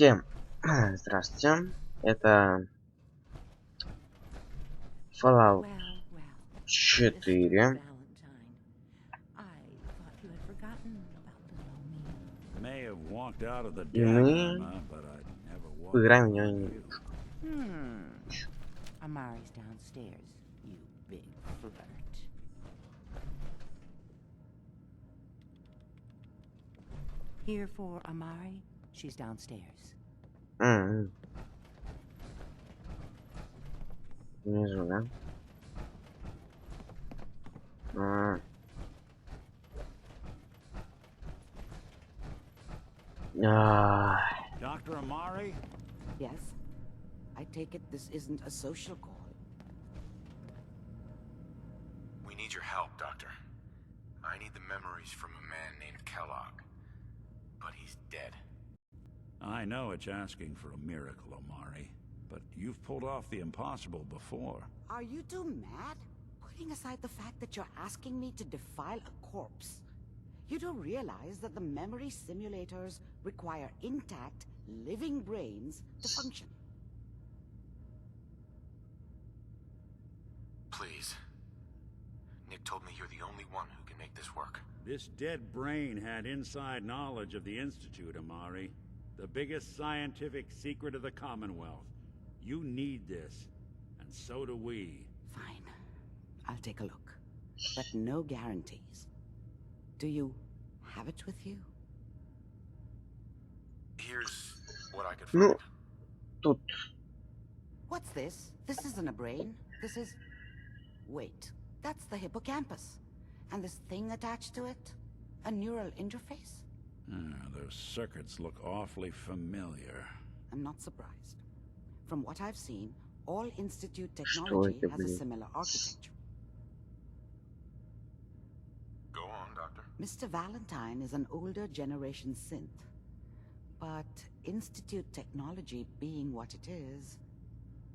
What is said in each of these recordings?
Всем здравствуйте. Это Fallout 4. И мы поиграем в него немножко. Amari's downstairs, you big flirt. Here for Amari, she's downstairs. Внизу, да? Dr. Amari? Yes? I take it this isn't a social call. We need your help, Doctor. I need the memories from a man named Kellogg. But he's dead. I know it's asking for a miracle, Amari. But you've pulled off the impossible before. Are you two mad? Putting aside the fact that you're asking me to defile a corpse. You don't realize that the memory simulators require intact, living brains to function. Please. Nick told me you're the only one who can make this work. This dead brain had inside knowledge of the Institute, Amari. The biggest scientific secret of the Commonwealth. You need this, and so do we. Fine. I'll take a look. But no guarantees. Do you have it with you? Here's what I could find. Тут. What's this? This isn't a brain. This is... Wait. That's the hippocampus. And this thing attached to it? A neural interface? Those circuits look awfully familiar. I'm not surprised. From what I've seen, all Institute technology has a similar architecture. Go on, Doctor. Mr. Valentine is an older generation synth. But Institute technology being what it is,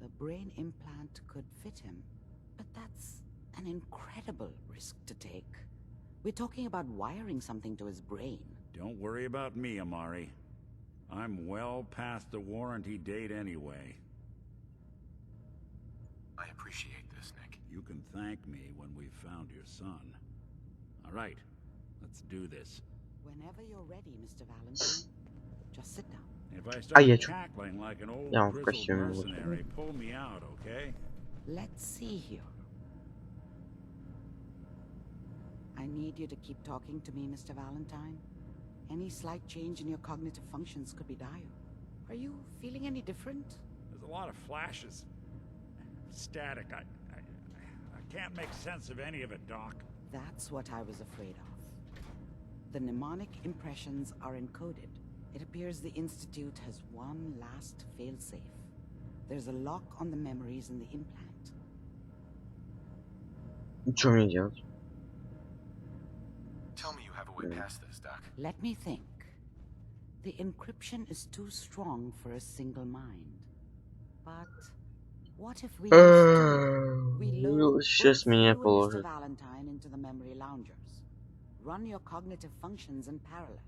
the brain implant could fit him. But that's an incredible risk to take. We're talking about wiring something to his brain. Don't worry about me, Amari. I'm well past the warranty date anyway. I appreciate this, Nick. You can thank me when we've found your son. All right, let's do this. Whenever you're ready, Mr. Valentine, just sit down. If I start cackling like an old grizzled mercenary, pull me out, okay? Let's see here. I need you to keep talking to me, Mr. Valentine. Any slight change in your cognitive functions could be dire. Are you feeling any different? There's a lot of flashes. Static. I can't make sense of any of it, Doc. That's what I was afraid of. The mnemonic impressions are encoded. It appears the Institute has one last failsafe. There's a lock on the memories in the implant. Что мне делать? Tell me you have a way past this, Doc. Let me think. The encryption is too strong for a single mind. But what if we load Сейчас меня положит. Mr. Valentine into the memory loungers? Run your cognitive functions in parallel.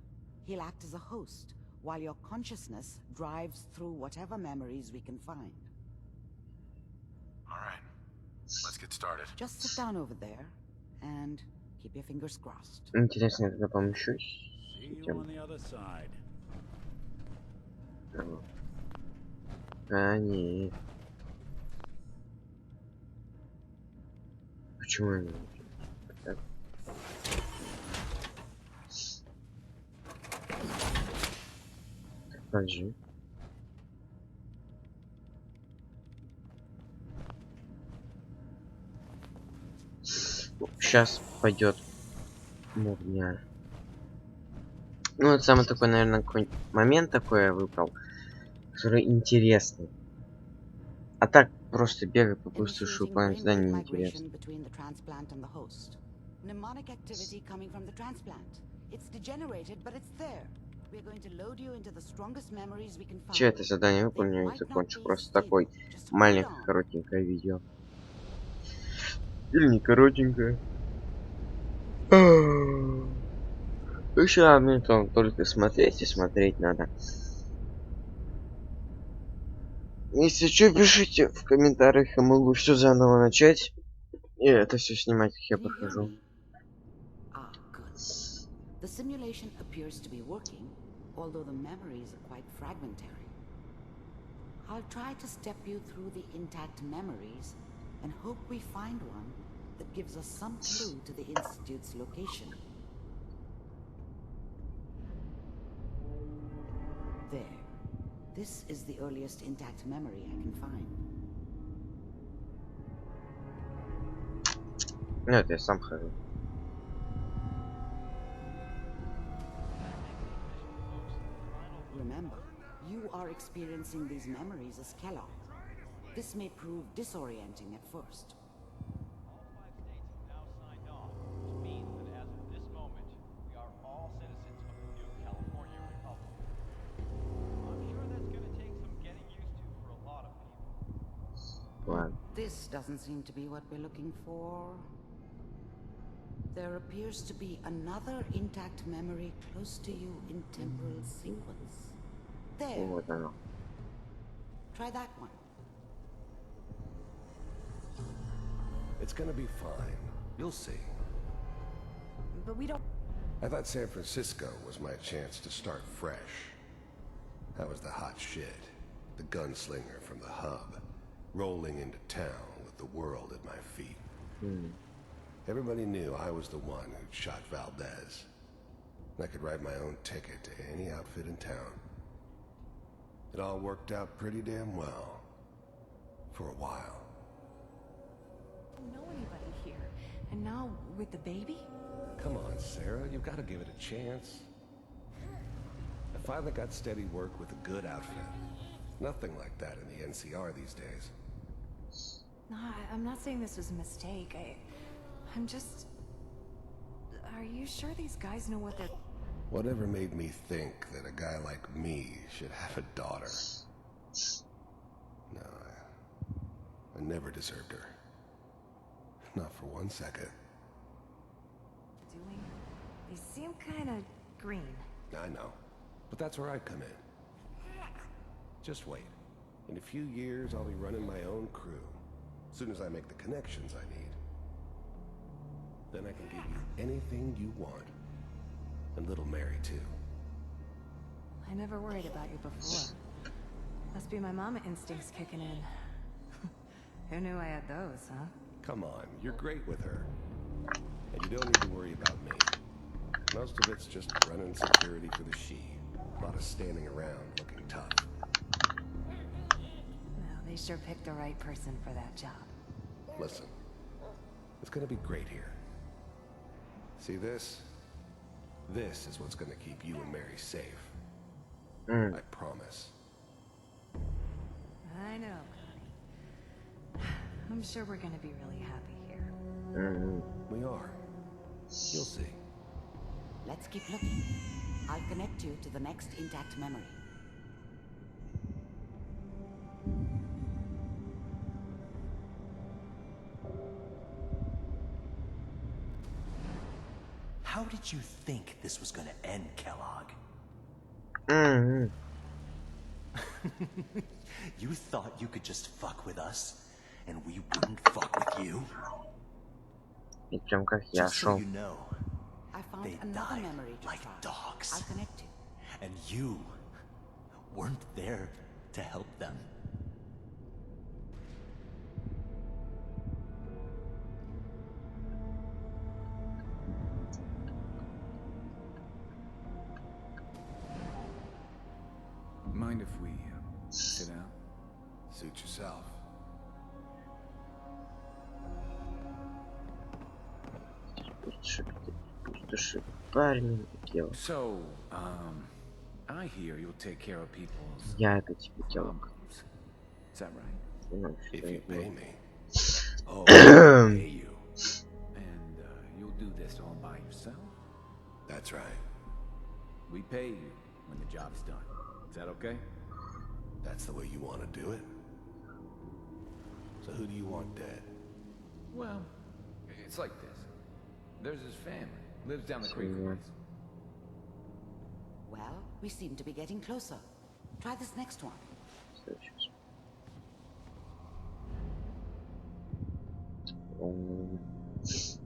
He'll act as a host, while your consciousness drives through whatever memories we can find. All right. Let's get started. Just sit down over there and keep your fingers crossed. Интересно, я тогда помещусь. See you on the other side. Нет. Почему я не могу? Так. Подожди. Сейчас пойдет мурня. Ну, это самый такой, наверное, какой-нибудь момент такой я выбрал, который интересный. А так просто бегать по пустоши планете сюда не интересно. Че это задание выполню и закончу? Просто такой маленькое коротенькое видео. Или не коротенькое. Еще мне там только смотреть и смотреть надо. Если что, пишите в комментариях, я могу все заново начать. И это все снимать, как я Can you hear прохожу. me? Ah, good. The simulation appears to be working, although the memories are quite fragmentary. I'll try to step you through the intact memories and hope we find one that gives us some clue to the Institute's location. There. This is the earliest intact memory I can find. Ну, это я сам хожу. Remember, you are experiencing these memories as Kellogg. This may prove disorienting at first. All 5 states have now signed on, which means that as of this moment, we are all citizens of the new California Republic. I'm sure that's going to take some getting used to for a lot of people. Ладно. This doesn't seem to be what we're looking for. There appears to be another intact memory close to you in temporal sequence. There. Вот оно. Try that one. It's gonna be fine. You'll see. But we don't... I thought San Francisco was my chance to start fresh. I was the hot shit, the gunslinger from the hub, rolling into town with the world at my feet. Everybody knew I was the one who'd shot Valdez. I could write my own ticket to any outfit in town. It all worked out pretty damn well. For a while. Don't know anybody here. And now with the baby? Come on, Sarah, you've got to give it a chance. I finally got steady work with a good outfit. Nothing like that in the NCR these days. No, I'm not saying this was a mistake. I'm just... Are you sure these guys know what they're... Whatever made me think that a guy like me should have a daughter? No, I never deserved her. Not for 1 second. doing? They seem kind of green. I know. But that's where I come in. Just wait. In a few years, I'll be running my own crew. As soon as I make the connections I need. Then I can give you anything you want. And little Mary, too. I never worried about you before. Must be my mama instincts kicking in. Who knew I had those, huh? Come on, you're great with her. And you don't need to worry about me. Most of it's just running security for the she. A lot of standing around looking tough. Well, they sure picked the right person for that job. Listen, it's gonna be great here. See this? This is what's gonna keep you and Mary safe. I promise. I know, Connie. I'm sure we're gonna be really happy here. We are. You'll see. Let's keep looking. I'll connect you to the next intact memory. How did you think this was gonna end, Kellogg? You thought you could just fuck with us, and we wouldn't fuck with you? И прям как я Just so шел. you know, I found they another died memory to like try. dogs. I'll connect you. And you weren't there to help them. Mind if we sit down? Suit yourself. Пустоши парень делал. So, I hear you'll take care of people's Я это тебе делал. problems. Is that right? Ну, If что you я pay делал. me. Oh, I'll pay you. And you'll do this all by yourself? That's right. We pay you when the job's done. Is that okay? That's the way you want to do it? So who do you want dead? Well, it's like this. There's his family. Lives down the creek a ways. Well, we seem to be getting closer. Try this next one. Сейчас.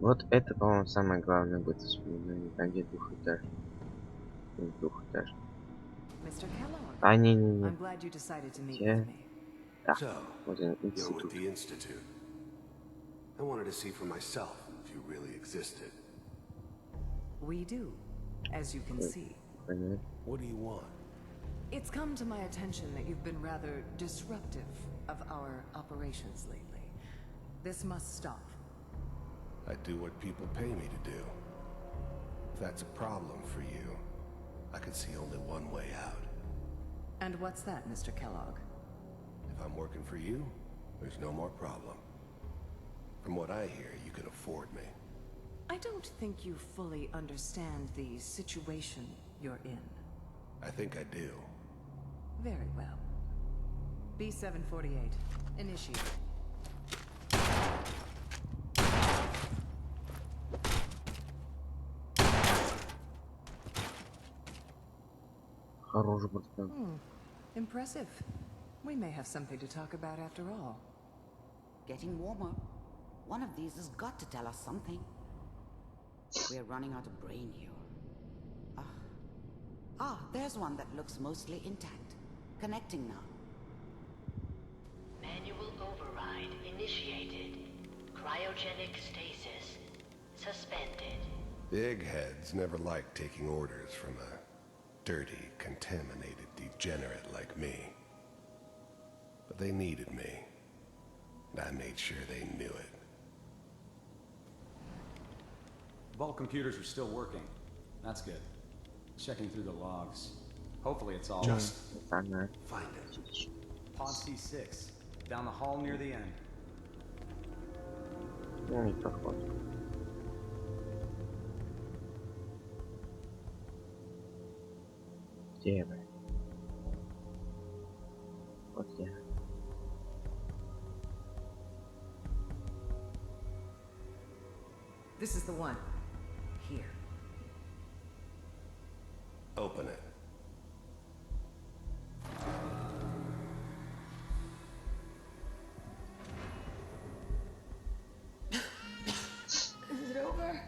Вот это, по-моему, самое главное будет воспоминание. Там где двухэтажный. Двухэтажный. Mr. Kellogg, А, не-не-не. I'm glad you decided to meet with Где? me. Да. So, Вот он, you're with институт. the Institute. I wanted to see for myself if you really existed. We do, as you can see. Понятно. What do you want? It's come to my attention that you've been rather disruptive of our operations lately. This must stop. I do what people pay me to do. If that's a problem for you, I can see only one way out. And what's that, Mr. Kellogg? If I'm working for you, there's no more problem. From what I hear, you can afford me. I don't think you fully understand the situation you're in. I think I do. Very well. B-748, initiate. Хороший портфель. Impressive. We may have something to talk about after all. Getting warmer. One of these has got to tell us something. We're running out of brain here. There's one that looks mostly intact. Connecting now. Manual override initiated. Cryogenic stasis suspended. The eggheads never liked taking orders from a dirty, contaminated degenerate like me. But they needed me, and I made sure they knew it. Vault computers are still working. That's good. Checking through the logs. Hopefully it's all... Just Ага. find it. Pod C6. Down the hall near the end. Ну, не похоже. Где вы? Вот я. This is the one. Here. Open it. Is it over?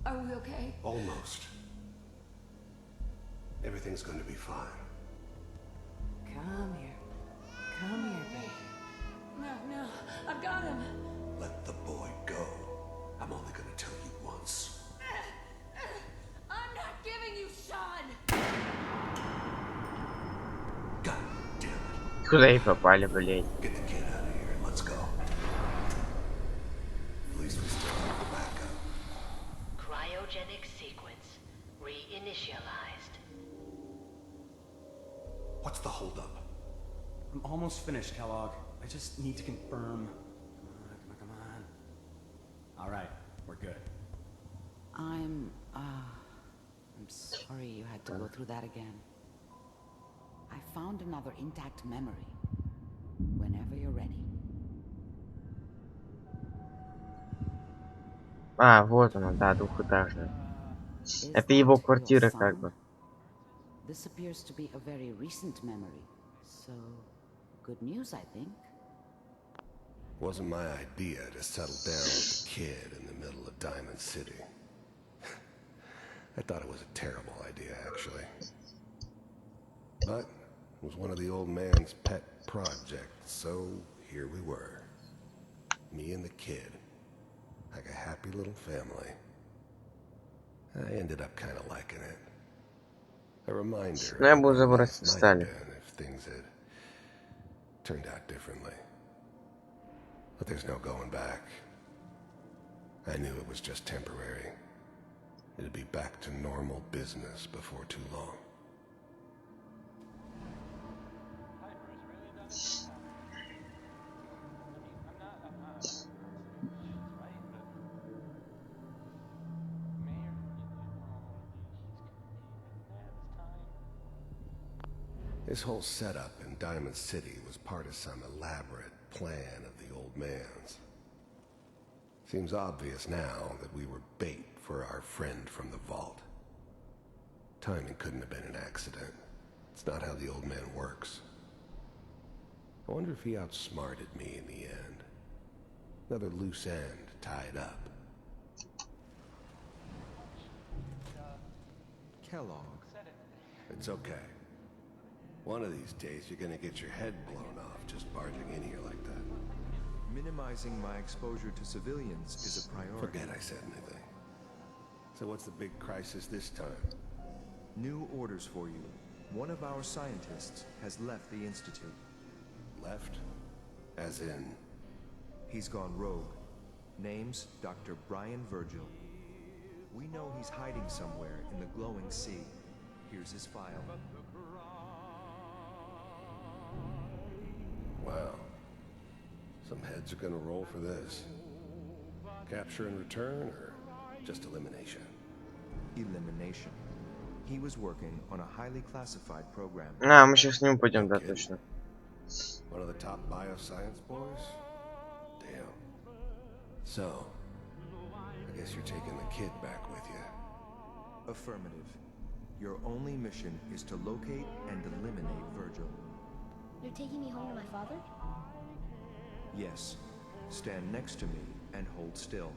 Are we okay? Almost. Everything's going to be fine. Come here. Come here, baby. No, I've got him. Let the boy go. I'm only going to tell you once. I'm not giving you Sean. God damn it. Куда и попали, блядь? Get the kid out of here and let's go. At least we still have the backup. Cryogenic sequence reinitialized. What's the holdup? I'm almost finished, Kellogg. I just need to confirm. Come on. All right, we're good. I'm sorry you had to go through that again. I found another intact memory. Whenever you're ready. А, вот она, да, двухэтажная. Is Это его that your квартира, son? как бы. This appears to be a very recent memory. So, good news, I think. Wasn't my idea to settle down with the kid in the middle of Diamond City. I thought it was a terrible idea, actually. But it was one of the old man's pet projects, so here we were. Me and the kid. Like a happy little family. I ended up kind of liking it. A reminder Ну, я бы of уже what вырос life might стали. have been if things had turned out differently. But there's no going back. I knew it was just temporary. It'd be back to normal business before too long. Hi, Bruce. Really done? I'm not. It's right, but Mayor, This whole setup in Diamond City was part of some elaborate plan of the old man's. Seems obvious now that we were bait for our friend from the vault. Timing couldn't have been an accident. It's not how the old man works. I wonder if he outsmarted me in the end. Another loose end tied up. Kellogg. It's okay. One of these days you're gonna get your head blown off just barging in here like that. Minimizing my exposure to civilians is a priority. Forget I said anything. So what's the big crisis this time? New orders for you. One of our scientists has left the Institute. Left? As in? He's gone rogue. Name's Dr. Brian Virgil. We know he's hiding somewhere in the glowing sea. Here's his file. Wow. Some heads are gonna roll for this. Capture and return, or just elimination? Elimination. He was working on a highly classified program. А, мы сейчас к нему пойдем, да, Okay. точно. One of the top bioscience boys? Damn. So, I guess you're taking the kid back with you. Affirmative. Your only mission is to locate and eliminate Virgil. You're taking me home to my father? Yes. Stand next to me and hold still.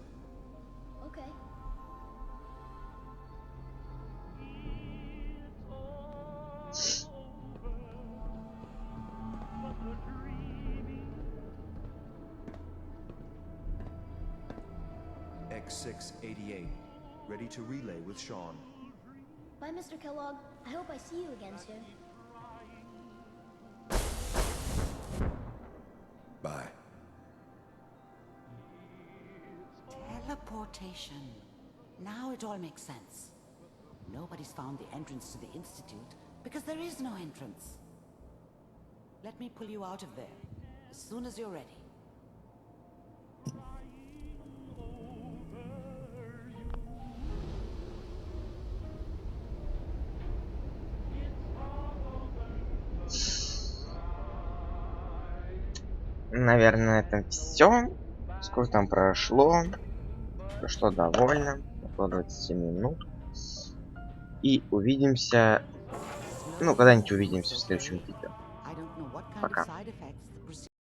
Okay. X688. Ready to relay with Sean. Bye, Mr. Kellogg. I hope I see you again soon. Bye. Teleportation. Now it all makes sense. Nobody's found the entrance to the Institute because there is no entrance. Let me pull you out of there as soon as you're ready. Наверное, на этом все. Сколько там прошло? Прошло довольно. Около 20 минут. И увидимся... Ну, когда-нибудь увидимся в следующем видео. Пока.